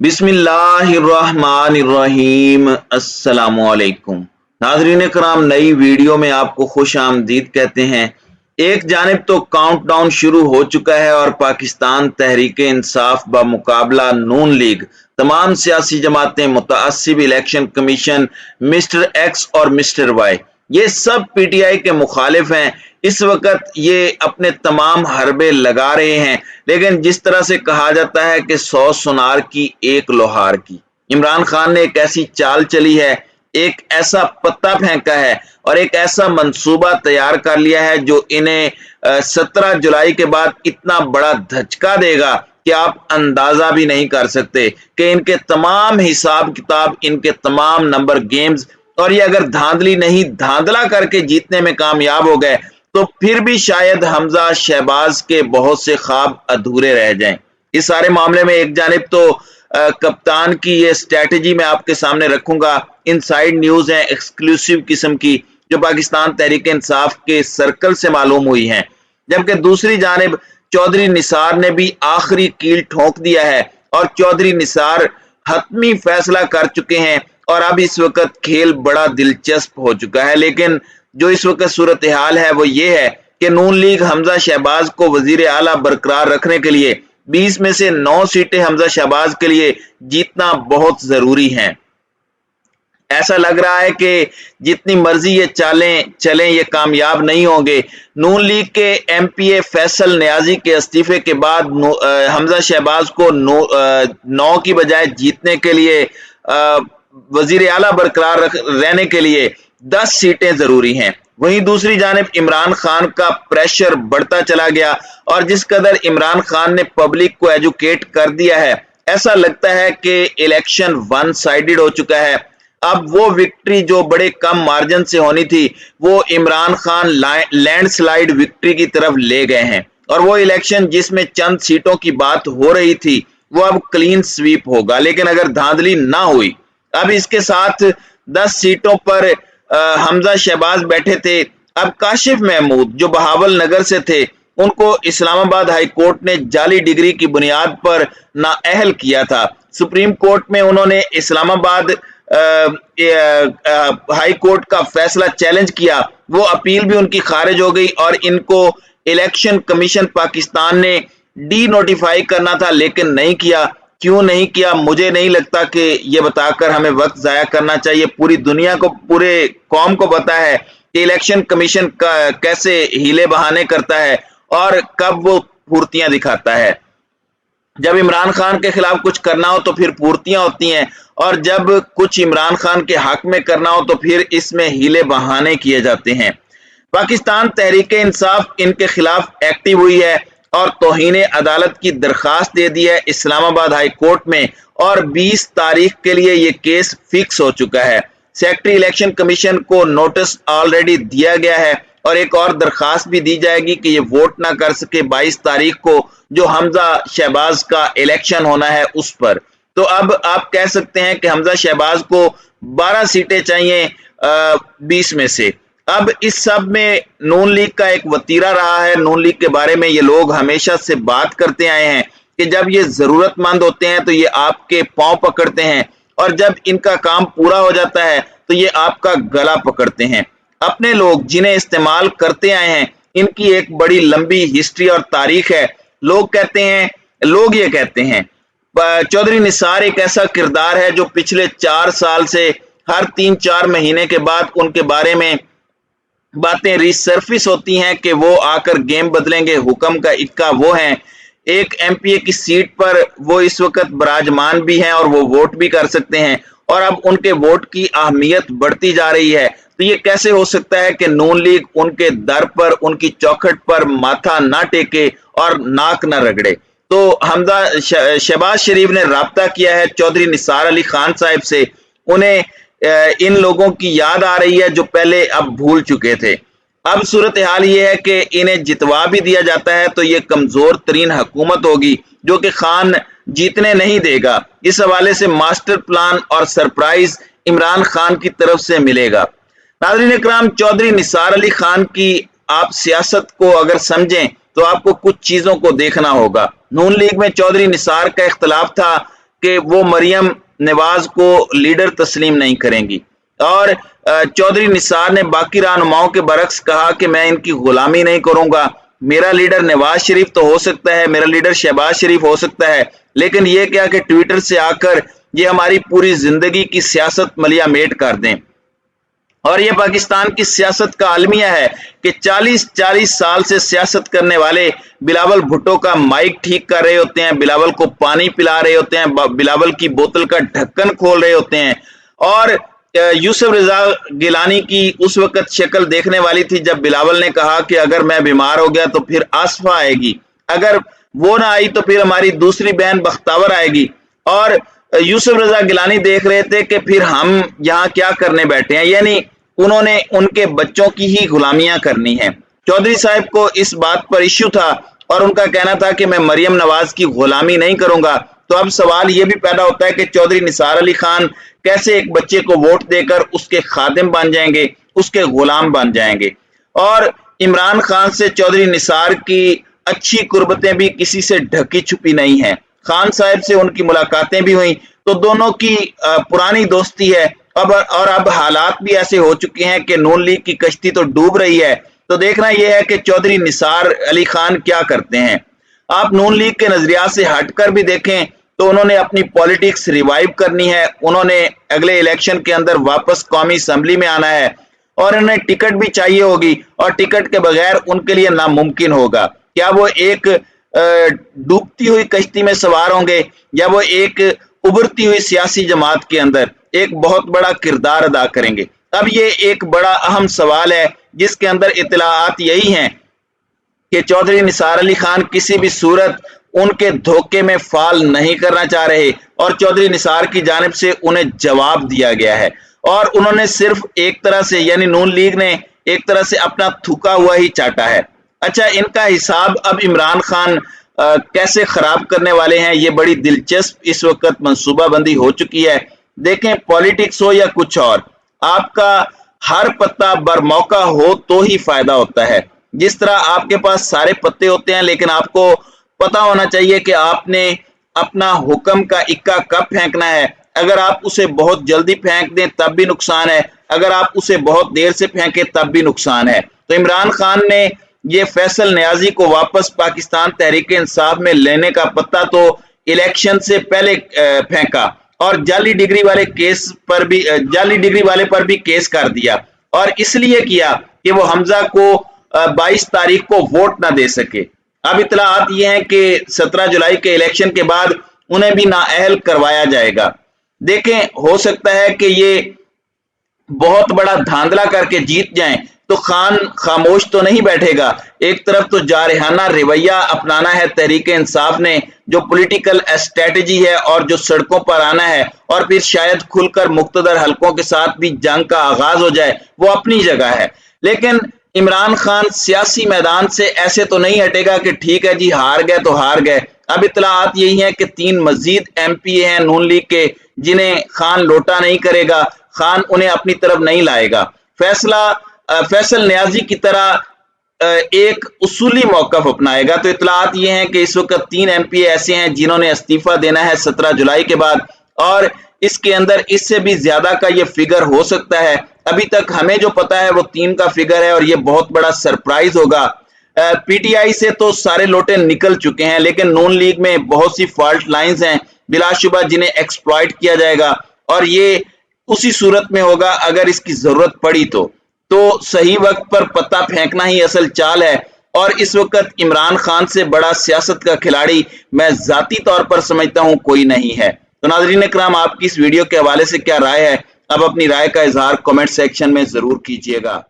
बिस्मिल्लाहिर्रहमानिर्रहीम। अस्सलामुअलैकुम नाज़रीन कराम, नई वीडियो में आपको खुश आमदीद कहते हैं। एक जानिब तो काउंटडाउन शुरू हो चुका है और पाकिस्तान तहरीक इंसाफ बमुकाबला नून लीग, तमाम सियासी जमातें, मुतअस्सिब इलेक्शन कमीशन, मिस्टर एक्स और मिस्टर वाई, ये सब पीटीआई के मुखालिफ हैं। इस वक्त ये अपने तमाम हरबे लगा रहे हैं, लेकिन जिस तरह से कहा जाता है कि 100 सुनार की एक लोहार की, इमरान खान ने एक ऐसी चाल चली है, एक ऐसा पत्ता फेंका है और एक ऐसा मंसूबा तैयार कर लिया है जो इन्हें 17 जुलाई के बाद इतना बड़ा धचका देगा कि आप अंदाजा भी नहीं कर सकते कि इनके तमाम हिसाब किताब, इनके तमाम नंबर गेम्स, और ये अगर धांधली नहीं धांधला करके जीतने में कामयाब हो गए तो फिर भी शायद हमजा शहबाज के बहुत से ख्वाब अधूरे रह जाएं। इस सारे मामले में एक जानिब तो कप्तान की ये स्ट्रेटजी मैं आपके सामने रखूंगा, इनसाइड न्यूज है एक्सक्लूसिव किस्म की जो पाकिस्तान तहरीक इंसाफ के सर्कल से मालूम हुई हैं, जबकि दूसरी जानिब चौधरी निसार ने भी आखिरी कील ठोंक दिया है और चौधरी निसार हतमी फैसला कर चुके हैं और अब इस वक्त खेल बड़ा दिलचस्प हो चुका है। लेकिन जो इस वक्त सूरत हाल है वो ये है कि नून लीग हमजा शहबाज को वजीर आला बरकरार रखने के लिए 20 में से 9 सीटें हमजा शहबाज के लिए जीतना बहुत जरूरी हैं। ऐसा लग रहा है कि जितनी मर्जी ये चालें चलें ये कामयाब नहीं होंगे। नून लीग के एमपीए फैसल नियाजी के इस्तीफे के बाद हमजा शहबाज को 9 की बजाय जीतने के लिए, वजीर आला बरकरार रहने के लिए 10 सीटें जरूरी हैं। वहीं दूसरी जानिब इमरान खान का प्रेशर बढ़ता चला गया और जिस कदर इमरान खान ने पब्लिक को एजुकेट कर दिया है, ऐसा लगता है कि इलेक्शन वन साइडेड हो चुका है। अब वो विक्ट्री जो बड़े कम मार्जिन से होनी थी वो इमरान खान लैंडस्लाइड विक्ट्री की तरफ ले गए हैं और वो इलेक्शन जिसमें चंद सीटों की बात हो रही थी वो अब क्लीन स्वीप होगा। लेकिन अगर धांधली ना हुई, अब इसके साथ 10 सीटों पर हमजा शहबाज बैठे थे। अब काशिफ महमूद जो बहावल नगर से थे, उनको इस्लामाबाद हाई कोर्ट ने जाली डिग्री की बुनियाद पर नाअहल किया था। सुप्रीम कोर्ट में उन्होंने इस्लामाबाद हाई कोर्ट का फैसला चैलेंज किया, वो अपील भी उनकी खारिज हो गई और इनको इलेक्शन कमीशन पाकिस्तान ने डी नोटिफाई करना था, लेकिन नहीं किया। क्यों नहीं किया मुझे नहीं लगता कि ये बताकर हमें वक्त जाया करना चाहिए। पूरी दुनिया को, पूरे कौम को पता है कि इलेक्शन कमीशन का कैसे हीले बहाने करता है और कब वो फुर्तियां दिखाता है। जब इमरान खान के खिलाफ कुछ करना हो तो फिर फुर्तियां होती हैं और जब कुछ इमरान खान के हक में करना हो तो फिर इसमें हीले बहाने किए जाते हैं। पाकिस्तान तहरीक इंसाफ इनके खिलाफ एक्टिव हुई है और तौहीन अदालत की दरखास्त दे दी है इस्लामाबाद हाई कोर्ट में और 20 तारीख के लिए ये केस फिक्स हो चुका है। सेक्रेटरी इलेक्शन कमीशन को नोटिस ऑलरेडी दिया गया है और एक और दरखास्त भी दी जाएगी कि ये वोट ना कर सके 22 तारीख को जो हमजा शहबाज का इलेक्शन होना है उस पर। तो अब आप कह सकते हैं कि हमजा शहबाज को 12 सीटें चाहिए 20 में से। अब इस सब में नून लीग का एक वतीरा रहा है। नून लीग के बारे में ये लोग हमेशा से बात करते आए हैं कि जब ये जरूरतमंद होते हैं तो ये आपके पांव पकड़ते हैं और जब इनका काम पूरा हो जाता है तो ये आपका गला पकड़ते हैं। अपने लोग जिन्हें इस्तेमाल करते आए हैं, इनकी एक बड़ी लंबी हिस्ट्री और तारीख है। लोग ये कहते हैं चौधरी निसार एक ऐसा किरदार है जो पिछले 4 साल से हर 3-4 महीने के बाद उनके बारे में बातें रिसर्फिस होती हैं कि वो आकर गेम बदलेंगे, हुक्म का इक्का वो हैं। एक एमपीए की सीट पर वो इस वक्त बराजमान भी हैं और वो वोट भी कर सकते हैं और अब उनके वोट की अहमियत बढ़ती जा रही है। तो ये कैसे हो सकता है कि नून लीग उनके दर पर, उनकी चौखट पर माथा ना टेके और नाक ना रगड़े। तो हमजा शहबाज शरीफ ने राब्ता किया है चौधरी निसार अली खान साहब से। उन्हें इन लोगों की याद आ रही है जो पहले अब भूल चुके थे। अब सूरत हाल ये है कि इन्हें जितवा भी दिया जाता है तो ये कमजोर तरीन हुकूमत होगी जो कि खान जीतने नहीं देगा। इस हवाले से मास्टर प्लान और सरप्राइज इमरान खान की तरफ से मिलेगा। नाज़रीन इकराम, चौधरी निसार अली खान की आप सियासत को अगर समझें तो आपको कुछ चीजों को देखना होगा। नून लीग में चौधरी निसार का इख्तलाफ था کہ وہ مریم نواز کو لیڈر تسلیم نہیں کریں گی۔ اور چودھری نثار نے باقی رہنماؤں کے برعکس کہا کہ میں ان کی غلامی نہیں کروں گا، میرا لیڈر نواز شریف تو ہو سکتا ہے، میرا لیڈر شہباز شریف ہو سکتا ہے، لیکن یہ کیا کہ ٹویٹر سے آ کر یہ ہماری پوری زندگی کی سیاست ملیا میٹ کر دیں۔ اور یہ پاکستان کی سیاست کا المیہ ہے کہ 40 سال سے سیاست کرنے والے بلاول بھٹو کا مائک ٹھیک کر رہے ہوتے ہیں، بلاول کو پانی پلا رہے ہوتے ہیں، بلاول کی بوتل کا ڈھکن کھول رہے ہوتے ہیں، اور یوسف رضا گیلانی کی اس وقت شکل دیکھنے والی تھی جب بلاول نے کہا کہ اگر میں بیمار ہو گیا تو پھر آصفہ آئے گی، اگر وہ نہ آئی تو پھر ہماری دوسری بہن بختاور آئے گی، اور یوسف رضا گیلانی دیکھ رہے تھے کہ پھر ہم یہاں کیا کرنے بیٹھے ہیں، یعنی انہوں نے ان کے بچوں کی ہی غلامیاں کرنی ہیں۔ چودھری صاحب کو اس بات پر ایشو تھا اور ان کا کہنا تھا کہ میں مریم نواز کی غلامی نہیں کروں گا، تو اب سوال یہ بھی پیدا ہوتا ہے کہ چودھری نثار علی خان کیسے ایک بچے کو ووٹ دے کر اس کے خادم بن جائیں گے، اس کے غلام بن جائیں گے۔ اور عمران خان سے چودھری نثار کی اچھی قربتیں بھی کسی سے ڈھکی چھپی نہیں ہیں، خان صاحب سے ان کی ملاقاتیں بھی ہوئیں تو دونوں کی پرانی دوستی ہے، اور اب حالات بھی ایسے ہو چکے ہیں کہ نون لیگ کی کشتی تو ڈوب رہی ہے، تو دیکھنا یہ ہے کہ چودھری نثار علی خان کیا کرتے ہیں۔ آپ نون لیگ کے نظریات سے ہٹ کر بھی دیکھیں تو انہوں نے اپنی پولیٹکس ریوائیو کرنی ہے، انہوں نے اگلے الیکشن کے اندر واپس قومی اسمبلی میں آنا ہے، اور انہیں ٹکٹ بھی چاہیے ہوگی، اور ٹکٹ کے بغیر ان کے لیے ناممکن ہوگا۔ کیا وہ ایک ڈوبتی ہوئی کشتی میں سوار ہوں گے یا وہ ایک ابھرتی ہوئی سیاسی جماعت کے اندر ایک بہت بڑا کردار ادا کریں گے؟ اب یہ ایک بڑا اہم سوال ہے جس کے اندر اطلاعات یہی ہیں کہ چودھری نثار علی خان کسی بھی صورت ان کے دھوکے میں فال نہیں کرنا چاہ رہے، اور چودھری نثار کی جانب سے انہیں جواب دیا گیا ہے، اور انہوں نے صرف ایک طرح سے، یعنی نون لیگ نے ایک طرح سے اپنا تھوکا ہوا ہی چاٹا ہے۔ اچھا، ان کا حساب اب عمران خان کیسے خراب کرنے والے ہیں، یہ بڑی دلچسپ اس وقت منصوبہ بندی ہو چکی ہے۔ دیکھیں، پولیٹکس ہو یا کچھ اور، آپ کا ہر پتہ بر موقع ہو تو ہی فائدہ ہوتا ہے۔ جس طرح آپ کے پاس سارے پتے ہوتے ہیں لیکن آپ کو پتہ ہونا چاہیے کہ آپ نے اپنا حکم کا اکا کب پھینکنا ہے، اگر آپ اسے بہت جلدی پھینک دیں تب بھی نقصان ہے، اگر آپ اسے بہت دیر سے پھینکیں تب بھی نقصان ہے۔ تو عمران خان نے یہ فیصل نیازی کو واپس پاکستان تحریک انصاف میں لینے کا پتہ تو الیکشن سے پہلے پھینکا، اور جعلی ڈگری والے پر بھی کیس کر دیا، اور اس لیے کیا کہ وہ حمزہ کو 22 تاریخ کو ووٹ نہ دے سکے۔ اب اطلاعات یہ ہیں کہ 17 جولائی کے الیکشن کے بعد انہیں بھی نااہل کروایا جائے گا۔ دیکھیں، ہو سکتا ہے کہ یہ بہت بڑا دھاندلا کر کے جیت جائیں تو خان خاموش تو نہیں بیٹھے گا۔ ایک طرف تو جارحانہ رویہ اپنانا ہے تحریک انصاف نے، جو پولیٹیکل اسٹریٹجی ہے اور جو سڑکوں پر آنا ہے، اور پھر شاید کھل کر مقتدر حلقوں کے ساتھ بھی جنگ کا آغاز ہو جائے، وہ اپنی جگہ ہے۔ لیکن عمران خان سیاسی میدان سے ایسے تو نہیں ہٹے گا کہ ٹھیک ہے جی ہار گئے تو ہار گئے۔ اب اطلاعات یہی ہیں کہ 3 مزید ایم پی اے ہیں نون لیگ کے جنہیں خان لوٹا نہیں کرے گا، خان انہیں اپنی طرف نہیں لائے گا۔ فیصل نیازی کی طرح ایک اصولی موقف اپنائے گا۔ تو اطلاعات یہ ہیں کہ اس وقت 3 ایم پی اے ایسے ہیں جنہوں نے استعفیٰ دینا ہے 17 جولائی کے بعد، اور اس کے اندر اس سے بھی زیادہ کا یہ فگر ہو سکتا ہے۔ ابھی تک ہمیں جو پتا ہے وہ 3 کا فگر ہے، اور یہ بہت بڑا سرپرائز ہوگا۔ پی ٹی آئی سے تو سارے لوٹے نکل چکے ہیں، لیکن نون لیگ میں بہت سی فالٹ لائنز ہیں بلا شبہ جنہیں ایکسپلائٹ کیا جائے گا، اور یہ اسی صورت میں ہوگا اگر اس کی ضرورت پڑی تو صحیح وقت پر پتہ پھینکنا ہی اصل چال ہے۔ اور اس وقت عمران خان سے بڑا سیاست کا کھلاڑی میں ذاتی طور پر سمجھتا ہوں کوئی نہیں ہے۔ تو ناظرین اکرام، آپ کی اس ویڈیو کے حوالے سے کیا رائے ہے؟ اب اپنی رائے کا اظہار کمنٹ سیکشن میں ضرور کیجیے گا۔